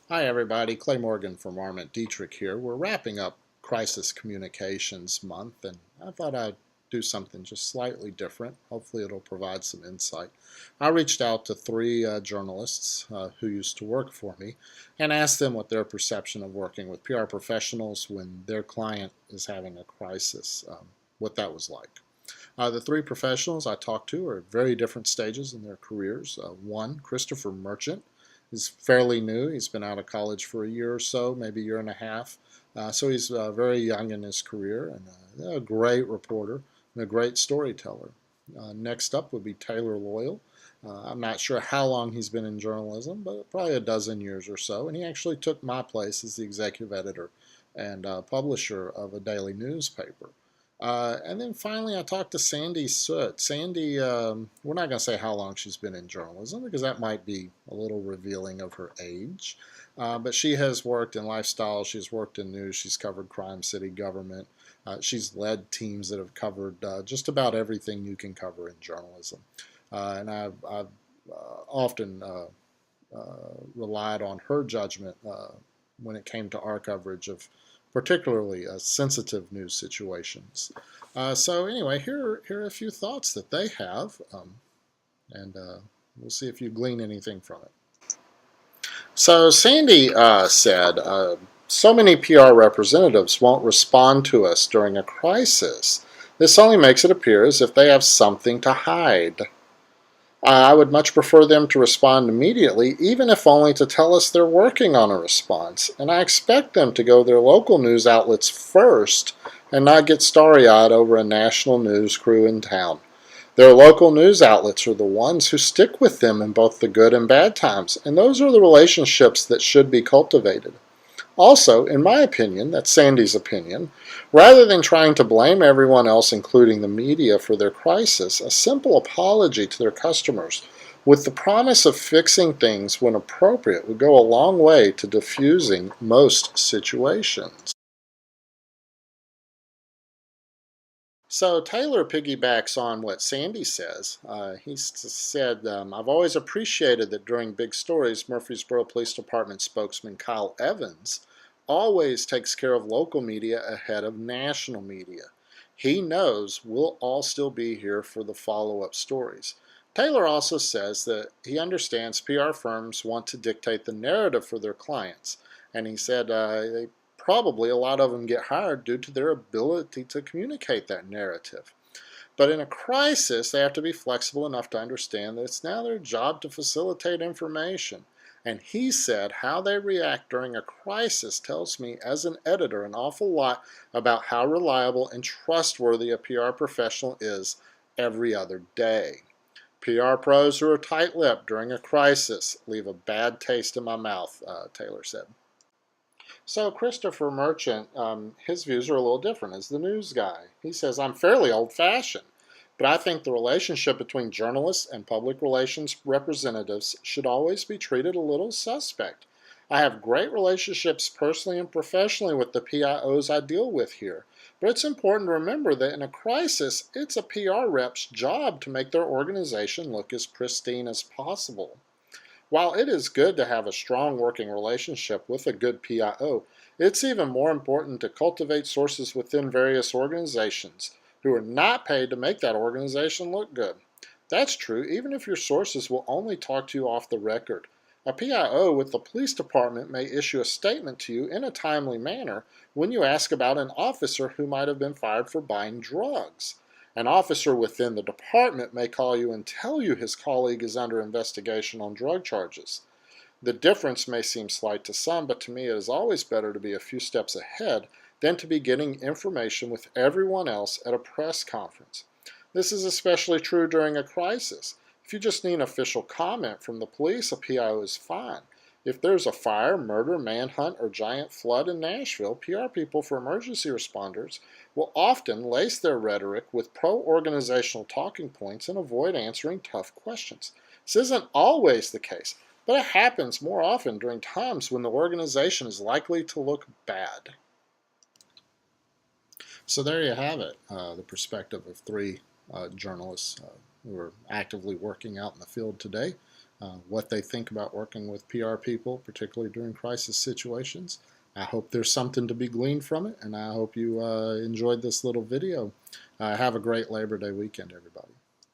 Hi, everybody. Clay Morgan from Arment Dietrich here. We're wrapping up Crisis Communications Month, and I thought I'd do something just slightly different. Hopefully, it'll provide some insight. I reached out to three journalists who used to work for me and asked them what their perception of working with PR professionals when their client is having a crisis, what that was like. The three professionals I talked to are at very different stages in their careers. One, Christopher Merchant, is fairly new. He's been out of college for a year or so, maybe a year and a half. So he's very young in his career and a great reporter and a great storyteller. Next up would be Taylor Loyal. I'm not sure how long he's been in journalism, but probably a dozen years or so. And he actually took my place as the executive editor and publisher of a daily newspaper. And then finally, I talked to Sandy Soot. Sandy, we're not going to say how long she's been in journalism because that might be a little revealing of her age. But she has worked in lifestyle, she's worked in news, she's covered crime, city government. She's led teams that have covered just about everything you can cover in journalism. And I've often relied on her judgment when it came to our coverage of particularly sensitive news situations. So anyway, here are a few thoughts that they have, and we'll see if you glean anything from it. So Sandy said, so many PR representatives won't respond to us during a crisis. This only makes it appear as if they have something to hide. I would much prefer them to respond immediately, even if only to tell us they're working on a response. And I expect them to go to their local news outlets first and not get starry eyed over a national news crew in town. Their local news outlets are the ones who stick with them in both the good and bad times, and those are the relationships that should be cultivated. Also, in my opinion, that's Sandy's opinion, rather than trying to blame everyone else, including the media, for their crisis, a simple apology to their customers with the promise of fixing things when appropriate would go a long way to diffusing most situations. So Taylor piggybacks on what Sandy says. He said, I've always appreciated that during big stories, Murfreesboro Police Department spokesman Kyle Evans always takes care of local media ahead of national media. He knows we'll all still be here for the follow-up stories. Taylor also says that he understands PR firms want to dictate the narrative for their clients, and he said they probably a lot of them get hired due to their ability to communicate that narrative. But in a crisis, they have to be flexible enough to understand that it's now their job to facilitate information. And he said how they react during a crisis tells me, as an editor, an awful lot about how reliable and trustworthy a PR professional is every other day. PR pros who are tight-lipped during a crisis leave a bad taste in my mouth, Taylor said. So Christopher Merchant, his views are a little different as the news guy. He says, I'm fairly old-fashioned, but I think the relationship between journalists and public relations representatives should always be treated a little suspect. I have great relationships personally and professionally with the PIOs I deal with here, but it's important to remember that in a crisis, it's a PR rep's job to make their organization look as pristine as possible. While it is good to have a strong working relationship with a good PIO, it's even more important to cultivate sources within various organizations who are not paid to make that organization look good. That's true even if your sources will only talk to you off the record. A PIO with the police department may issue a statement to you in a timely manner when you ask about an officer who might have been fired for buying drugs. An officer within the department may call you and tell you his colleague is under investigation on drug charges. The difference may seem slight to some, but to me it is always better to be a few steps ahead than to be getting information with everyone else at a press conference. This is especially true during a crisis. If you just need an official comment from the police, a PIO is fine. If there's a fire, murder, manhunt, or giant flood in Nashville, PR people for emergency responders will often lace their rhetoric with pro-organizational talking points and avoid answering tough questions. This isn't always the case, but it happens more often during times when the organization is likely to look bad. So there you have it, the perspective of three journalists who are actively working out in the field today. what they think about working with PR people, particularly during crisis situations. I hope there's something to be gleaned from it, and I hope you enjoyed this little video. Have a great Labor Day weekend, everybody.